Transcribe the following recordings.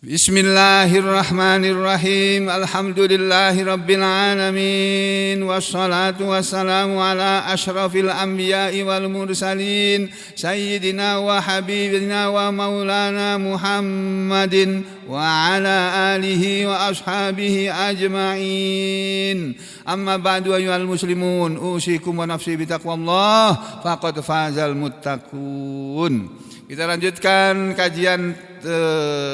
Bismillahirrahmanirrahim. Alhamdulillahirabbil alamin wassalatu wassalamu ala asyrafil anbiya'i wal mursalin sayyidina wa habibina wa maulana Muhammadin wa ala alihi wa ashabihi ajma'in. Amma ba'du ayyuhal muslimun, usikum wa nafsi bitaqwallah faqad fazal muttaqun. Kita lanjutkan kajian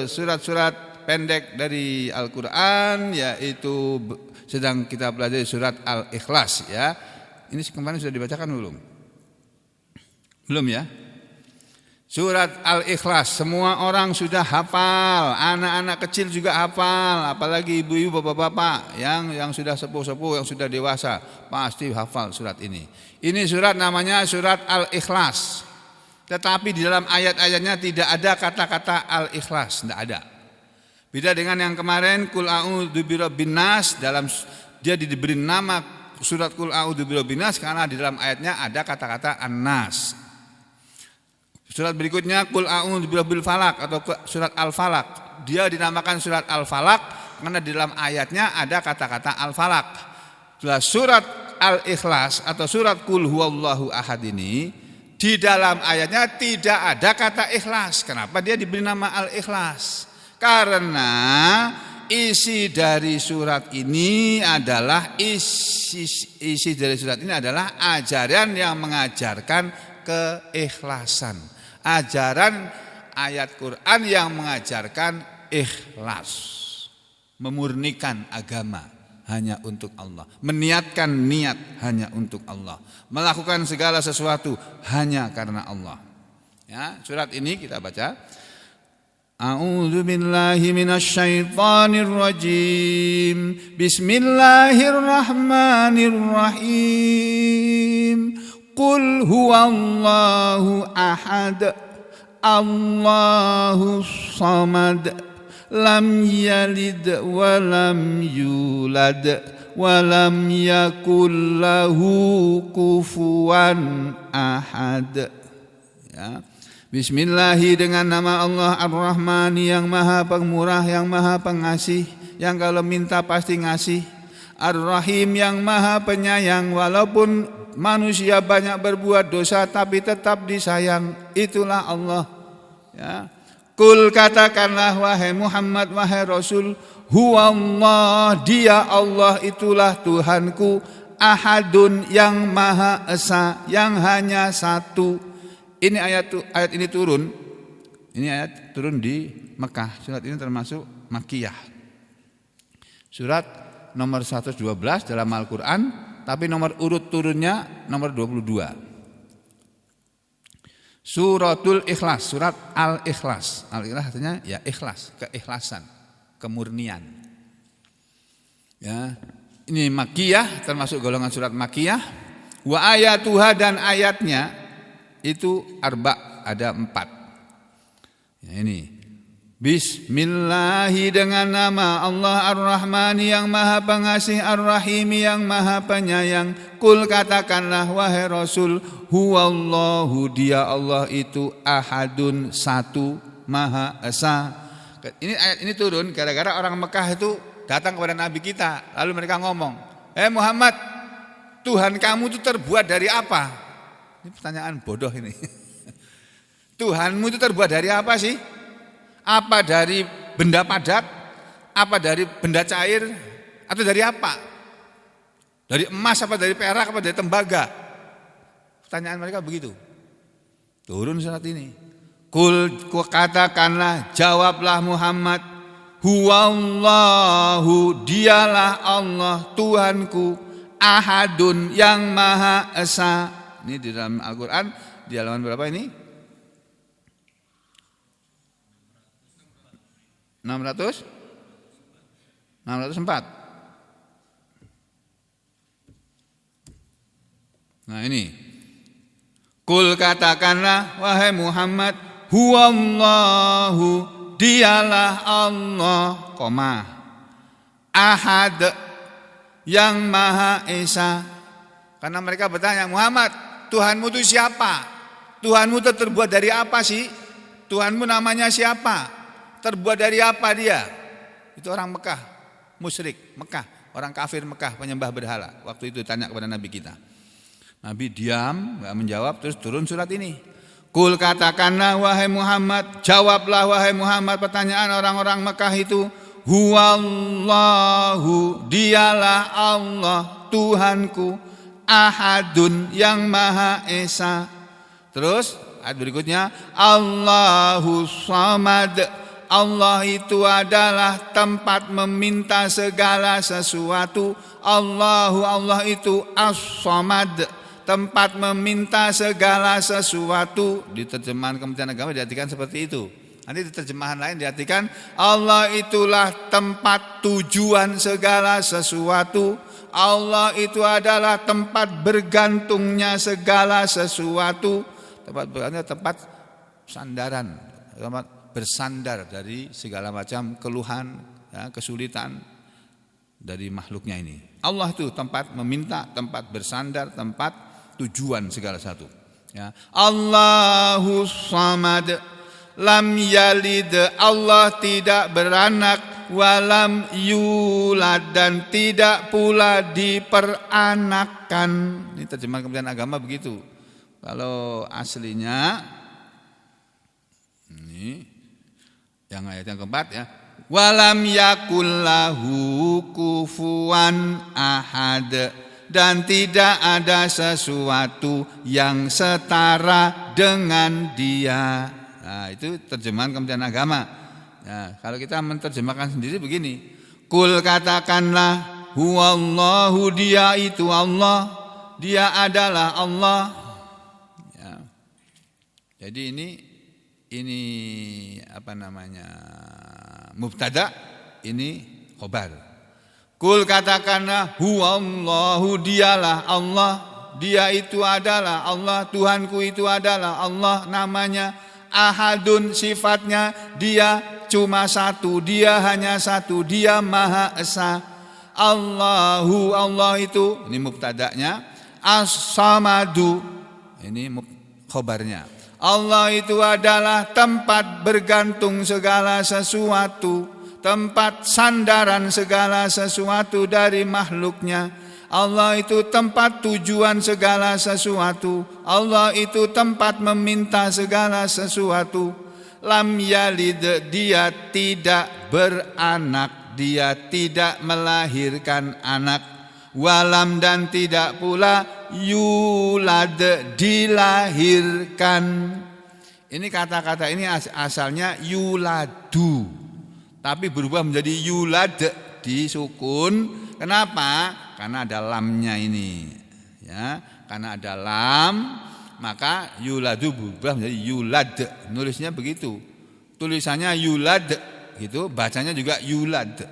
surat-surat pendek dari Al-Quran, yaitu sedang kita pelajari surat Al-Ikhlas ya. Ini kemarin sudah dibacakan belum? Belum ya? Surat Al-Ikhlas semua orang sudah hafal, anak-anak kecil juga hafal, apalagi ibu-ibu, bapak-bapak yang sudah sepuh-sepuh, yang sudah dewasa pasti hafal surat ini. Ini surat namanya surat Al-Ikhlas. Tetapi di dalam ayat-ayatnya tidak ada kata-kata Al-Ikhlas, tidak ada. Beda dengan yang kemarin Qul a'udzu birabbin nas, dalam dia diberi nama surat Qul a'udzu birabbin nas karena di dalam ayatnya ada kata-kata An-Nas. Surat berikutnya Qul a'udzu birabbil falaq atau surat Al-Falaq. Dia dinamakan surat Al-Falaq karena di dalam ayatnya ada kata-kata Al-Falaq. Surat Al-Ikhlas atau surat Qul huwallahu ahad ini di dalam ayatnya tidak ada kata ikhlas. Kenapa dia diberi nama Al-Ikhlas? Karena isi dari surat ini adalah isi dari surat ini adalah ajaran yang mengajarkan keikhlasan. Ajaran ayat Quran yang mengajarkan ikhlas. Memurnikan agama hanya untuk Allah, meniatkan niat hanya untuk Allah, melakukan segala sesuatu hanya karena Allah. Ya, surat ini kita baca. A'udzu billahi minasyaitonir rajim. Bismillahirrahmanirrahim. Qul huwallahu ahad. Allahus samad. Lam yalid wa lam yulad wa lam yakul lahu kufuwan ahad. Ya. Bismillahi, dengan nama Allah Ar-Rahmani yang maha pemurah, yang maha pengasih, yang kalau minta pasti ngasih. Ar-Rahim yang maha penyayang, walaupun manusia banyak berbuat dosa tapi tetap disayang. Itulah Allah. Ya. Kul, katakanlah wahai Muhammad, wahai Rasul, huwallah, dia Allah itulah Tuhanku, ahadun yang maha esa, yang hanya satu. Ini ayat ini turun. Ini ayat turun di Mekah. Surat ini termasuk Makkiyah. Surat nomor 112 dalam Al-Quran, tapi nomor urut turunnya nomor 22. Suratul Ikhlas, surat Al-Ikhlas. Al-Ikhlas artinya ya ikhlas, keikhlasan, kemurnian. Ya, ini Makkiyah, termasuk golongan surat Makkiyah. Wa ayatuha, dan ayatnya itu arba, ada 4. Ya, ini. Bismillahi, dengan nama Allah Ar-Rahmani yang maha pengasih, Ar-Rahimi yang maha penyayang. Kul, katakanlah wahai Rasul, huwallahu, dia Allah itu ahadun, satu, maha esa. Ini ayat ini turun gara-gara orang Mekah itu datang kepada Nabi kita, lalu mereka ngomong, Muhammad, Tuhan kamu itu terbuat dari apa? Ini pertanyaan bodoh ini. Tuhanmu itu terbuat dari apa sih? Apa dari benda padat? Apa dari benda cair? Atau dari apa? Dari emas, apa dari perak, apa dari tembaga? Pertanyaan mereka begitu. Turun surat ini. Kul, katakanlah, jawablah Muhammad, huwallahu, dialah Allah Tuhanku, ahadun yang maha esa. Ini di dalam Al-Quran, di halaman berapa ini? 604. Nah ini. Kul, katakanlah wahai Muhammad, huwallahu, dialah Allah, ahad, yang maha esa. Karena mereka bertanya, Muhammad, Tuhanmu itu siapa? Tuhanmu itu terbuat dari apa sih? Tuhanmu namanya siapa? terbuat dari apa dia? Itu orang Mekah, musyrik Mekah, orang kafir Mekah, penyembah berhala. Waktu itu tanya kepada Nabi kita. Nabi diam, enggak menjawab, terus turun surat ini. Kul katakanlah wahai Muhammad, jawablah wahai Muhammad pertanyaan orang-orang Mekah itu. Huwallahu, dialah Allah Tuhanku, ahadun yang maha esa. Terus ayat berikutnya, Allahu samad, Allah itu adalah tempat meminta segala sesuatu. Allah itu as-samad, tempat meminta segala sesuatu. Di terjemahan Kementerian Agama diartikan seperti itu. Nanti di terjemahan lain diartikan Allah itulah tempat tujuan segala sesuatu. Allah itu adalah tempat bergantungnya segala sesuatu. Tempat sandaran, tempat bersandar dari segala macam keluhan, ya, kesulitan dari makhluknya ini. Allah itu tempat meminta, tempat bersandar, tempat tujuan segala satu. Ya. Allahu samad. Lam yalid, Allah tidak beranak, walam yulad, dan tidak pula diperanakan. Ini terjemahan Kementerian Agama begitu. Kalau aslinya ini yang ayat yang keempat ya. Walam yakullahu kufuwan ahad, dan tidak ada sesuatu yang setara dengan dia. Nah, itu terjemahan Kementerian Agama. Nah, kalau kita menerjemahkan sendiri begini, kul katakanlah huwallahu, dia itu Allah, dia adalah Allah. Ya. Jadi ini apa namanya, mubtada, ini khobar. Kul katakanlah huwallahu, dialah Allah, dia itu adalah Allah, Tuhanku itu adalah Allah namanya. Ahadun, sifatnya dia cuma satu, dia hanya satu, dia maha esa. Allahu, Allah itu, ini mubtada'nya. As-samadu, ini khobarnya. Allah itu adalah tempat bergantung segala sesuatu, tempat sandaran segala sesuatu dari makhluknya. Allah itu tempat tujuan segala sesuatu. Allah itu tempat meminta segala sesuatu. Lam yalid, dia tidak beranak, dia tidak melahirkan anak. Walam, dan tidak pula yulad, dilahirkan. Ini kata-kata ini asalnya yuladu, tapi berubah menjadi yulad, disukun. Kenapa? Karena ada lamnya ini, ya. Karena ada lam, maka yuladu berubah menjadi yulad. Nulisnya begitu, tulisannya yulad, gitu. Bacanya juga yulad,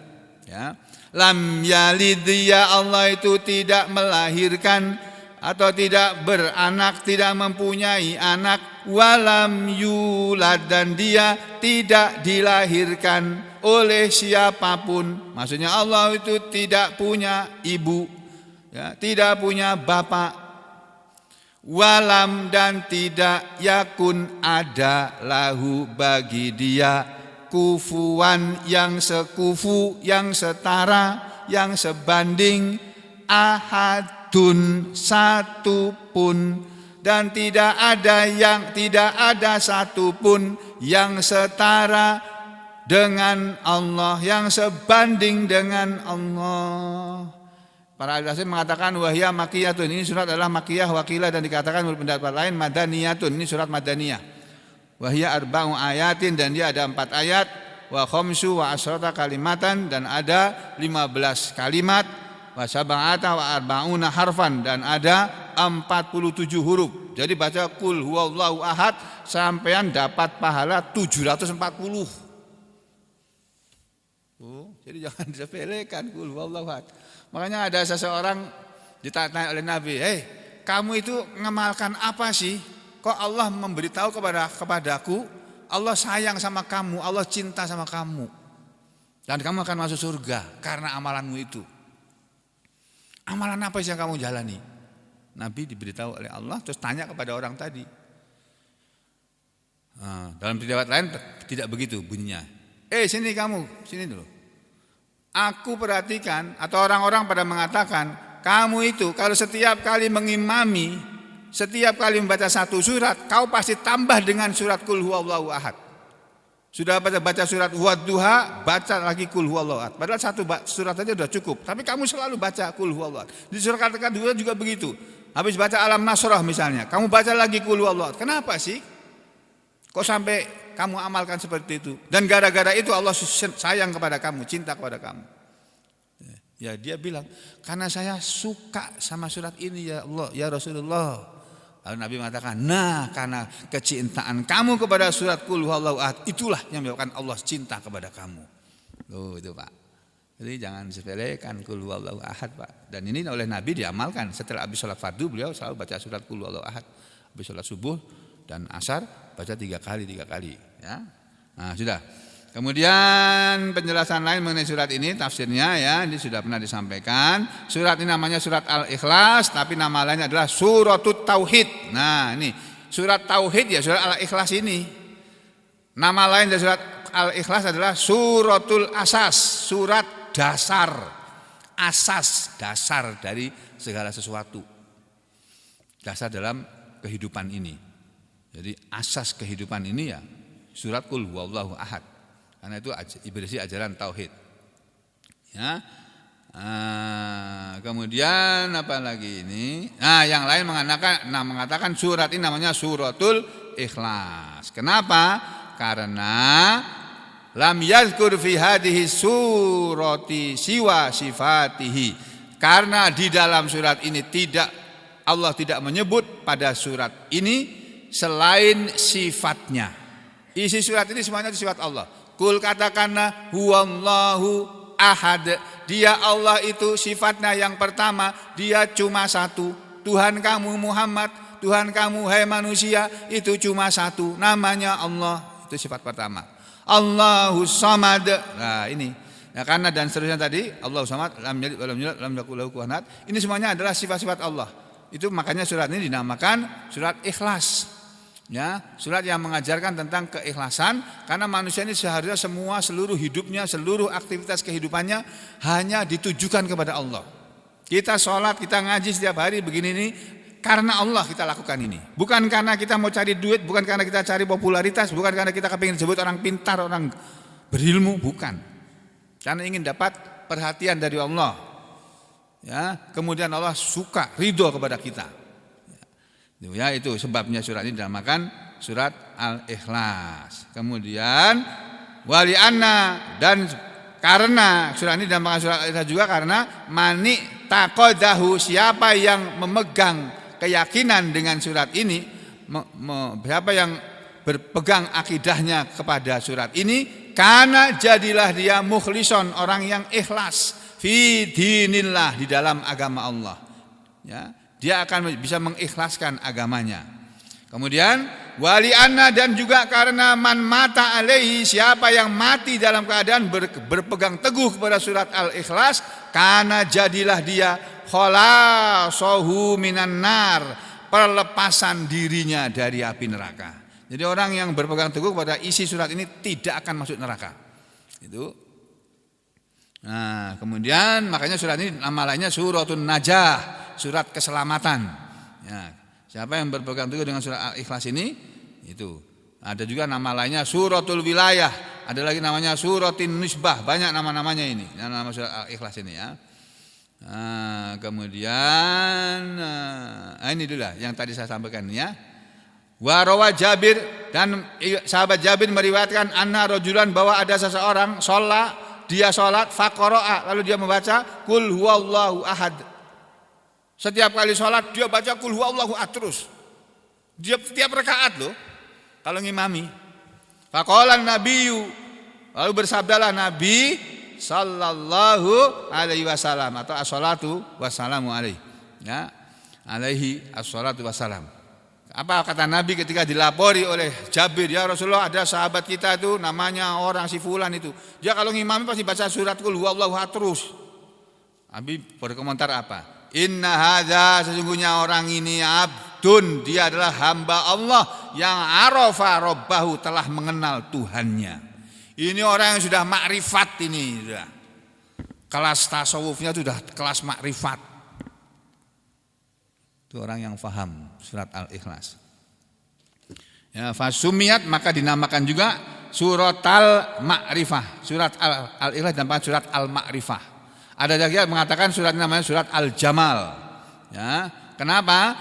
ya. Lam yalid, ya Allah itu tidak melahirkan atau tidak beranak, tidak mempunyai anak. Walam yulad, dan dia tidak dilahirkan oleh siapapun. Maksudnya Allah itu tidak punya ibu, ya, tidak punya bapak. Walam, dan tidak yakun ada lahu bagi dia kufuan, yang sekufu, yang setara, yang sebanding, ahadun, satu pun, dan tidak ada satu pun yang setara dengan Allah, yang sebanding dengan Allah. Para ahli tafsir mengatakan wahya makiyatun, ini surat adalah makiyah, wakilah, dan dikatakan menurut pendapat lain madaniyatun, ini surat madaniyah. Wahya arba'u ayatin, dan dia ada 4 ayat. Wa khamsu wa asrata kalimatan, dan ada 15 kalimat. Wa sab'ata wa arba'una harfan, dan ada 47 huruf. Jadi baca kul huwallahu ahad sampean dapat pahala 740. Jadi jangan disepelekan kul huwallahu ahad. Makanya ada seseorang ditanya oleh Nabi, kamu itu ngamalkan apa sih? Kok Allah memberitahu kepadaku, Allah sayang sama kamu, Allah cinta sama kamu, dan kamu akan masuk surga karena amalanmu itu. Amalan apa sih yang kamu jalani? Nabi diberitahu oleh Allah, terus tanya kepada orang tadi. Dalam riwayat lain tidak begitu bunyinya. Sini kamu, sini dulu. Aku perhatikan atau orang-orang pada mengatakan, kamu itu kalau setiap kali mengimami, setiap kali membaca satu surat, kau pasti tambah dengan surat Qul huwallahu ahad. Sudah baca surat Wadduha, baca lagi Qul huwallahu ahad. Padahal satu surat saja sudah cukup, tapi kamu selalu baca Qul huwallahu ahad. Di surat kedua juga begitu. Habis baca Alam Nasrah misalnya, kamu baca lagi Qul huwallahu ahad. Kenapa sih? Kok sampai kamu amalkan seperti itu? Dan gara-gara itu Allah sayang kepada kamu, cinta kepada kamu. Ya dia bilang, karena saya suka sama surat ini ya Allah, ya Rasulullah. Lalu Nabi mengatakan, nah karena kecintaan kamu kepada surat Qul huwallahu ahad, itulah yang menyebabkan Allah cinta kepada kamu. Loh itu Pak. Jadi jangan sepelekan Qul huwallahu ahad Pak. Dan ini oleh Nabi diamalkan. Setelah habis sholat fardu beliau selalu baca surat Qul huwallahu ahad. Habis sholat subuh dan asar baca 3 kali ya. Nah sudah. Kemudian penjelasan lain mengenai surat ini tafsirnya ya, ini sudah pernah disampaikan. Surat ini namanya surat Al-Ikhlas, tapi nama lainnya adalah Suratut Tauhid. Nah ini surat Tauhid ya, surat Al-Ikhlas ini. Nama lain dari surat Al-Ikhlas adalah Suratul Asas, surat dasar. Asas, dasar dari segala sesuatu. Dasar dalam kehidupan ini. Jadi asas kehidupan ini ya surat Qul huwallahu ahad. Karena itu berisi ajaran tauhid. Ya. Kemudian apa lagi ini? Nah, yang lain mengatakan surat ini namanya Suratul Ikhlas. Kenapa? Karena lam yazkur fi hadhihi surati siwa sifatihi. Karena di dalam surat ini Allah tidak menyebut pada surat ini selain sifatnya. Isi surat ini semuanya sifat Allah. Kul katakanlah huwallahu ahad. Dia Allah itu sifatnya yang pertama, dia cuma satu. Tuhan kamu Muhammad, Tuhan kamu hai manusia itu cuma satu, namanya Allah. Itu sifat pertama. Allahus samad. Nah ini. Ya, karena dan seterusnya tadi Allahus samad, lam yalid walam yulad walam yakul lahu kufuwan ahad. Ini semuanya adalah sifat-sifat Allah. Itu makanya surat ini dinamakan surat Ikhlas. Ya, surat yang mengajarkan tentang keikhlasan, karena manusia ini seharusnya seluruh hidupnya, seluruh aktivitas kehidupannya hanya ditujukan kepada Allah. Kita sholat, kita ngaji setiap hari begini ini karena Allah kita lakukan ini. Bukan karena kita mau cari duit, bukan karena kita cari popularitas, bukan karena kita kepingin disebut orang pintar, orang berilmu, bukan. Karena ingin dapat perhatian dari Allah. Ya, kemudian Allah suka, ridho kepada kita. Ya itu sebabnya surat ini dinamakan surat Al-Ikhlas. Kemudian wali anna, dan karena surat ini dinamakan surat Al-Ikhlas juga karena mani taqadahu, siapa yang memegang keyakinan dengan surat ini, siapa yang berpegang akidahnya kepada surat ini, karena jadilah dia mukhlison, orang yang ikhlas fi dinillah, di dalam agama Allah. Ya. Dia akan bisa mengikhlaskan agamanya. Kemudian wali anna, dan juga karena man mata alaihi, siapa yang mati dalam keadaan berpegang teguh kepada surat Al-Ikhlas, karena jadilah dia khalasahu minan nar, perlepasan dirinya dari api neraka. Jadi orang yang berpegang teguh pada isi surat ini tidak akan masuk neraka. Itu. Nah, kemudian makanya surat ini nama lainnya Suratun Najah, surat keselamatan. Ya, siapa yang berpegang teguh dengan surat Al-Ikhlas ini, itu. Ada juga nama lainnya Suratul Wilayah, ada lagi namanya Suratin Nisbah, banyak nama-namanya ini. Nama surat Al-Ikhlas ini ya. Nah, kemudian ini dulu yang tadi saya sampaikan ya. Warawa Jabir, dan sahabat Jabir meriwayatkan anna rajulan, bahwa ada seseorang dia sholat faqara'a, lalu dia membaca Qul huwallahu ahad. Setiap kali sholat dia baca Qul huwallahu ahad terus. Dia setiap rakaat loh. Kalau ngimami. Faqala nabiyyu, lalu bersabdalah Nabi sallallahu alaihi wasallam, atau as-salatu wassalamu alaihi. Ya. Alaihi as-salatu wassalam. Apa kata Nabi ketika dilapori oleh Jabir, ya Rasulullah, ada sahabat kita itu namanya orang si fulan itu, dia kalau ngimami pasti baca surat Qul huwallahu ahad terus. Nabi berkomentar apa? Inna hadza, sesungguhnya orang ini abdun, dia adalah hamba Allah yang arafa rabbahu, telah mengenal Tuhannya. Ini orang yang sudah makrifat ini, sudah. Kelas tasawufnya itu sudah kelas makrifat. Itu orang yang faham surat Al-Ikhlas. Ya, fasumiyat maka dinamakan juga surat Al-Ma'rifah. Surat Al-Ikhlas dinamakan surat Al-Ma'rifah. Ada lagi yang mengatakan surat namanya surat Al-Jamal. Ya, kenapa?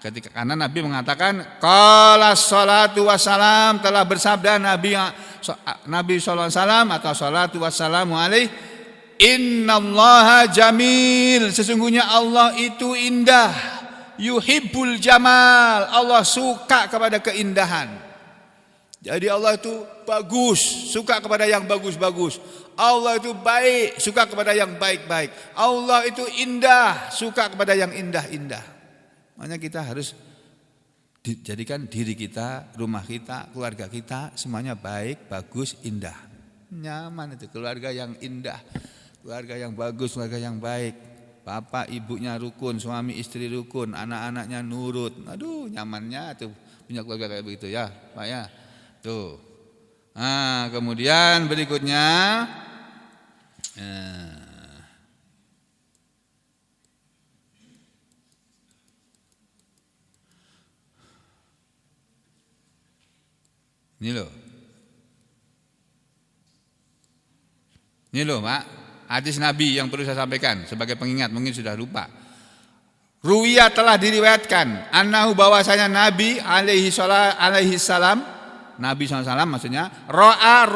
Karena Nabi mengatakan qala sholatu wassalam, telah bersabda Nabi sallallahu alaihi wasallam atau sholatu wassalamu alaihi, innallaha jamil, sesungguhnya Allah itu indah, yuhibbul jamal, Allah suka kepada keindahan. Jadi Allah itu bagus, suka kepada yang bagus-bagus. Allah itu baik, suka kepada yang baik-baik. Allah itu indah, suka kepada yang indah-indah. Makanya kita harus dijadikan diri kita, rumah kita, keluarga kita semuanya baik, bagus, indah. Nyaman itu keluarga yang indah, keluarga yang bagus, keluarga yang baik. Bapak ibunya rukun, suami istri rukun, anak-anaknya nurut. Aduh, nyamannya tuh punya keluarga kayak begitu ya, Pak ya. Tuh. Nah, kemudian berikutnya Ini loh Pak, hadis Nabi yang perlu saya sampaikan sebagai pengingat, mungkin sudah lupa. Ruwiyah telah diriwayatkan annahu bahwasanya Nabi alaihi salam, Nabi SAW maksudnya ra'a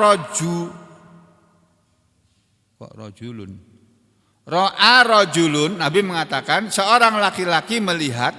rajulun, Nabi mengatakan seorang laki-laki melihat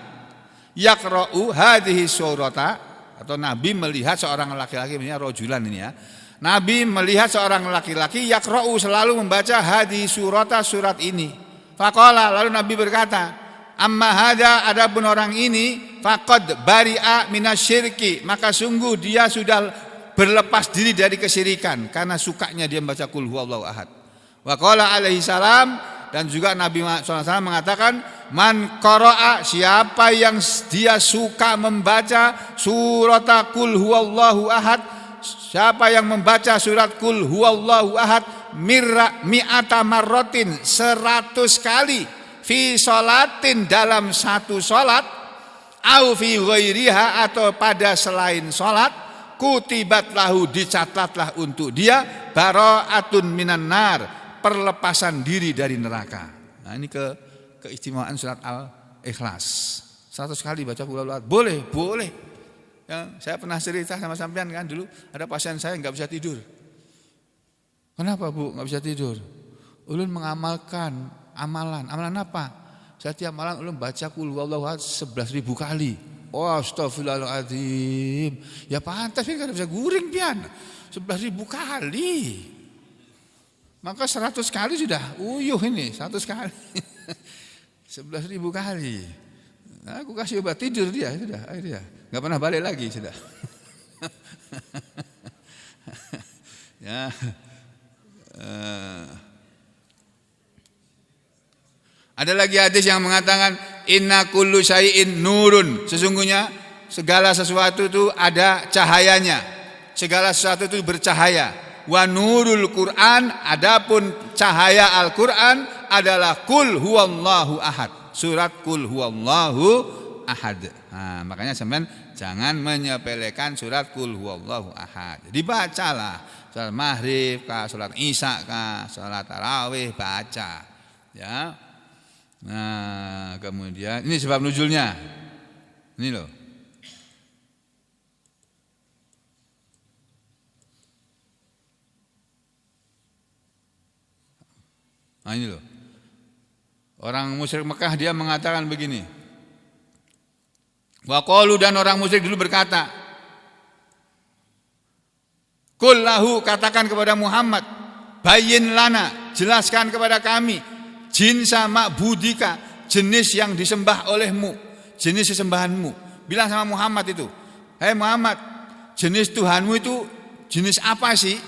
yaqra'u hadhihi surata, atau Nabi melihat seorang laki-laki, ini rajulan ini ya. Nabi melihat seorang laki-laki yaqra'u selalu membaca hadhihi surata, surat ini. Faqala, lalu Nabi berkata, amma hada, adapun orang ini faqad bari'a minasyirki, maka sungguh dia sudah berlepas diri dari kesyirikan karena sukanya dia membaca qul huwallahu ahad. Wa qala alaihi salam, dan juga Nabi SAW mengatakan man qara'a, siapa yang dia suka membaca surat qul huwallahu ahad, siapa yang membaca surat qul huwallahu ahad mi'ata marratin, 100 kali, fi sholatin, dalam satu sholat, au fi ghairiha, atau pada selain sholat, kutibat lahu, dicatatlah untuk dia, bara'atun minan nar, perlepasan diri dari neraka. Nah, ini keistimewaan surat Al-Ikhlas. 100 kali baca qul huwallahu ahad. Boleh. Ya, saya pernah cerita sama sampean kan, dulu ada pasien saya nggak bisa tidur. Kenapa Bu nggak bisa tidur? Ulun mengamalkan amalan apa? Setiap malam ulun baca qul huwallahu ahad 11.000 kali. Oh, astagfirullahaladzim. Ya pantas kan nggak bisa guring pian. 11.000 kali. Maka 100 kali sudah uyuh ini, 100 kali. 11.000 kali. Nah, aku kasih obat tidur dia, sudah, akhirnya nggak pernah balik lagi sudah. Ya. Ada lagi hadis yang mengatakan inna kullu syai'in nurun, sesungguhnya segala sesuatu itu ada cahayanya, segala sesuatu itu bercahaya. Wa nurul Quran, adapun cahaya Al-Quran adalah qul huwallahu ahad, surat qul huwallahu ahad. Nah, makanya sampean jangan menyepelekan surat qul huwallahu ahad. Dibacalah salat maghrib kah, salat isya kah, salat tarawih, baca ya. Nah, kemudian ini sebab nuzulnya. Ini loh. Nah, ini loh. Orang musyrik Mekah dia mengatakan begini. Wa qalu, dan orang musyrik dulu berkata, qul lahu, katakan kepada Muhammad, bayyin lana, jelaskan kepada kami, jinsa ma'budika, jenis yang disembah olehmu, jenis sesembahanmu. Bilang sama Muhammad itu, hei Muhammad, jenis Tuhanmu itu jenis apa sih?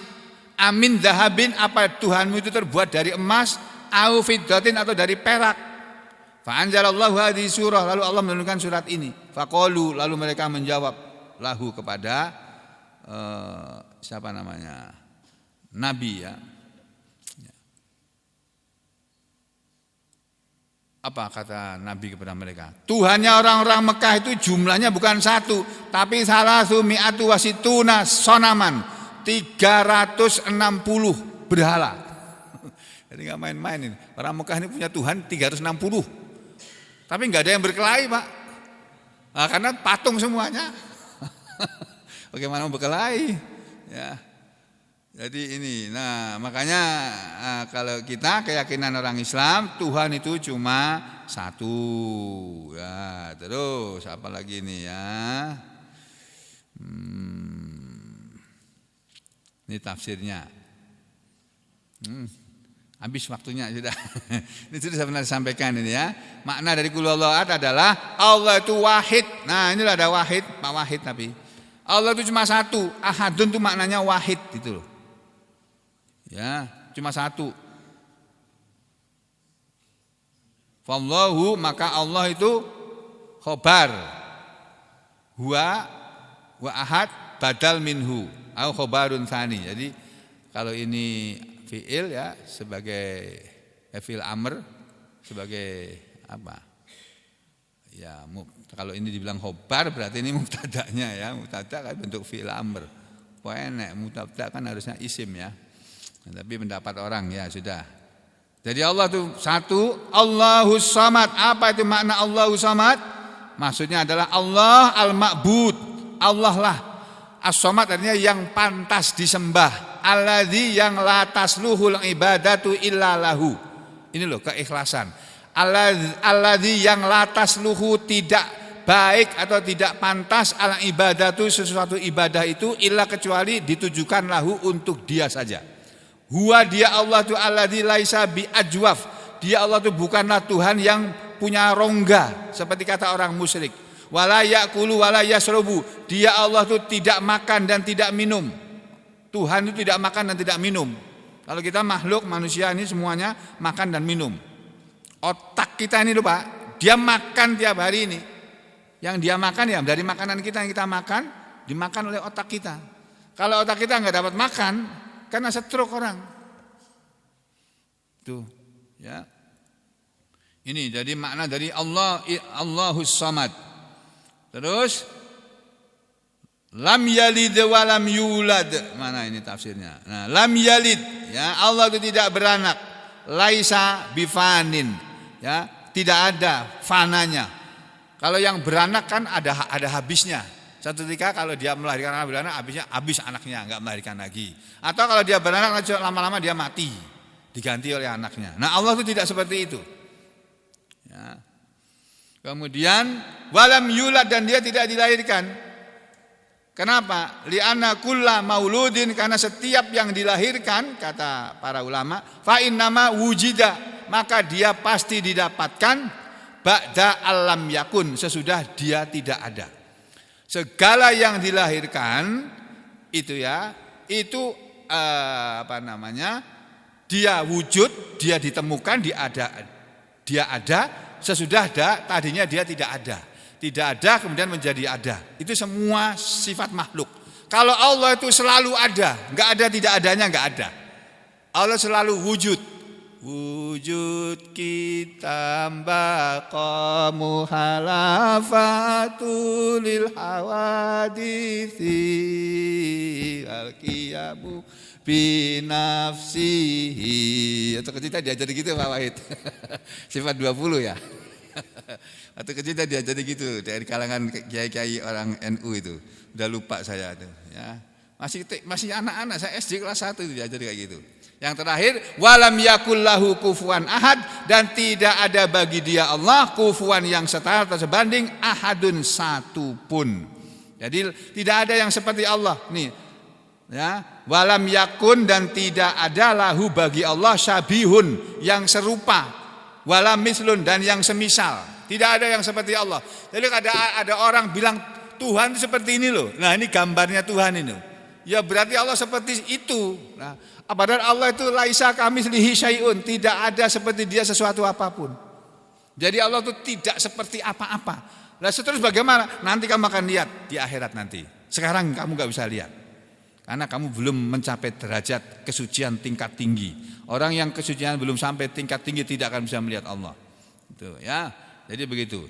Amin dahabin, apa Tuhanmu itu terbuat dari emas, au fiddatin, atau dari perak. Fa anzalallahu hadhihi surah, lalu Allah menurunkan surat ini. Faqalu, lalu mereka menjawab lahu kepada siapa namanya? nabi ya. Apa kata Nabi kepada mereka? Tuhannya orang-orang Mekah itu jumlahnya bukan satu, tapi salasu mi'atu wasituna sonaman, 360 berhala. Jadi nggak main-main ini. Orang Mekah ini punya Tuhan 360, tapi nggak ada yang berkelahi Pak. Nah, karena patung semuanya. Bagaimana mau berkelahi? Ya. Jadi ini, nah makanya kalau kita keyakinan orang Islam Tuhan itu cuma satu, ya terus apa lagi ini ya, ini tafsirnya, habis waktunya sudah, ini sudah saya pernah sampaikan ini ya, makna dari Qul Huwallahu Ahad adalah Allah itu wahid, nah inilah ada wahid, Pak Wahid tapi Allah itu cuma satu, ahadun itu maknanya wahid gitu loh. Ya, cuma satu. Fallahu maka Allah itu khobar. Huwa wa ahad badal minhu au khobarun tsani. Jadi kalau ini fi'il ya sebagai fi'il amr sebagai apa? Ya, kalau ini dibilang khobar berarti ini mubtada'nya ya. Mubtada' kan bentuk fi'il amr. Pokoknya mubtada' kan harusnya isim ya. Nah, tapi pendapat orang ya sudah. Jadi Allah itu satu, Allahus Samad. Apa itu makna Allahus Samad? Maksudnya adalah Allah al-Ma'bud. Allah lah. As-Samad artinya yang pantas disembah. Alladzi yang la tasluhul ibadatu illa lahu. Ini loh keikhlasan. Alladzi yang la tasluhu tidak baik atau tidak pantas al ibadatu sesuatu ibadah itu illa kecuali ditujukan lahu untuk dia saja. Huwa dia Allah tu alladzi laisa bi ajwaf. Dia Allah tu bukanlah Tuhan yang punya rongga seperti kata orang musyrik. Wala yaqulu wala yasrubu. Dia Allah tu tidak makan dan tidak minum. Tuhan itu tidak makan dan tidak minum. Kalau kita makhluk manusia ini semuanya makan dan minum. Otak kita ini loh Pak, dia makan tiap hari ini. Yang dia makan ya dari makanan kita yang kita makan dimakan oleh otak kita. Kalau otak kita nggak dapat makan karena stroke orang. Tuh, ya. Ini jadi makna dari Allahus Samad. Terus lam yalid wa lam yulad. Mana ini tafsirnya? Nah, lam yalid, ya, Allah itu tidak beranak. Laisa bifanin, ya, tidak ada fananya. Kalau yang beranak kan ada habisnya. Satu ketika kalau dia melahirkan anak beranak, habis anaknya, enggak melahirkan lagi. Atau kalau dia beranak lama-lama dia mati, diganti oleh anaknya. Nah Allah itu tidak seperti itu. Ya. Kemudian walam yulad dan dia tidak dilahirkan. Kenapa? Li'anna kulla mauludin karena setiap yang dilahirkan kata para ulama, fa innama wujida maka dia pasti didapatkan ba'da alam yakun sesudah dia tidak ada. Segala yang dilahirkan itu ya, itu dia wujud, dia ditemukan, dia ada, sesudah ada, tadinya dia tidak ada. Tidak ada kemudian menjadi ada. Itu semua sifat makhluk. Kalau Allah itu selalu ada, enggak ada tidak adanya enggak ada. Allah selalu wujud. Wujud kita baqa muhalafatu lil hawadisi al-qiyamu binafsihi. Atau kita diajari gitu Pak Wahid. Sifat 20 ya. Atau kita diajari gitu dari kalangan kiai-kiai orang NU itu. Udah lupa saya tuh ya. Masih anak-anak, saya SD kelas 1 itu diajari kayak gitu. Yang terakhir, walam yakul lahu kufuwan ahad dan tidak ada bagi dia Allah kufuwan yang setara atau sebanding ahadun satu pun. Jadi tidak ada yang seperti Allah. Nih, ya, walam yakun dan tidak ada lahu bagi Allah syabihun yang serupa, walam mislun dan yang semisal. Tidak ada yang seperti Allah. Jadi ada orang bilang Tuhan itu seperti ini loh. Nah ini gambarnya Tuhan ini. Ya berarti Allah seperti itu. Nah, padahal Allah itu laisa kamitslihi syai'un, tidak ada seperti dia sesuatu apapun. Jadi Allah itu tidak seperti apa-apa. Lah terus bagaimana? Nanti kamu akan lihat di akhirat nanti. Sekarang kamu enggak bisa lihat. Karena kamu belum mencapai derajat kesucian tingkat tinggi. Orang yang kesucian belum sampai tingkat tinggi tidak akan bisa melihat Allah. Itu ya. Jadi begitu.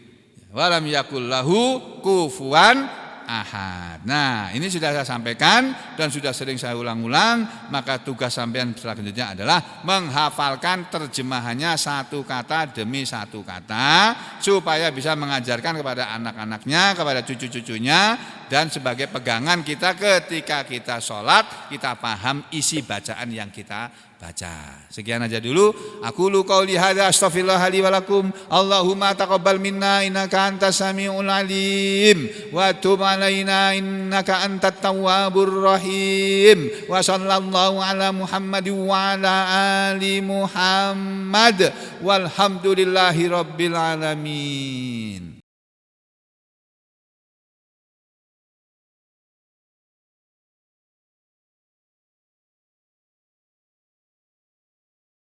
Walam yakul lahu kufuwan ahad. Nah, ini sudah saya sampaikan dan sudah sering saya ulang-ulang. Maka tugas sampean selanjutnya adalah menghafalkan terjemahannya satu kata demi satu kata, supaya bisa mengajarkan kepada anak-anaknya, kepada cucu-cucunya, dan sebagai pegangan kita ketika kita sholat, kita paham isi bacaan yang kita baca. Sekian aja dulu. Aku lu qauli hadza astaghfirullah li wa lakum. Allahumma taqabbal minna innaka antas samiul alim wa tub alaina innaka antat tawwabur rahim. Wa sallallahu ala Muhammad wa ala ali Muhammad walhamdulillahi rabbil alamin.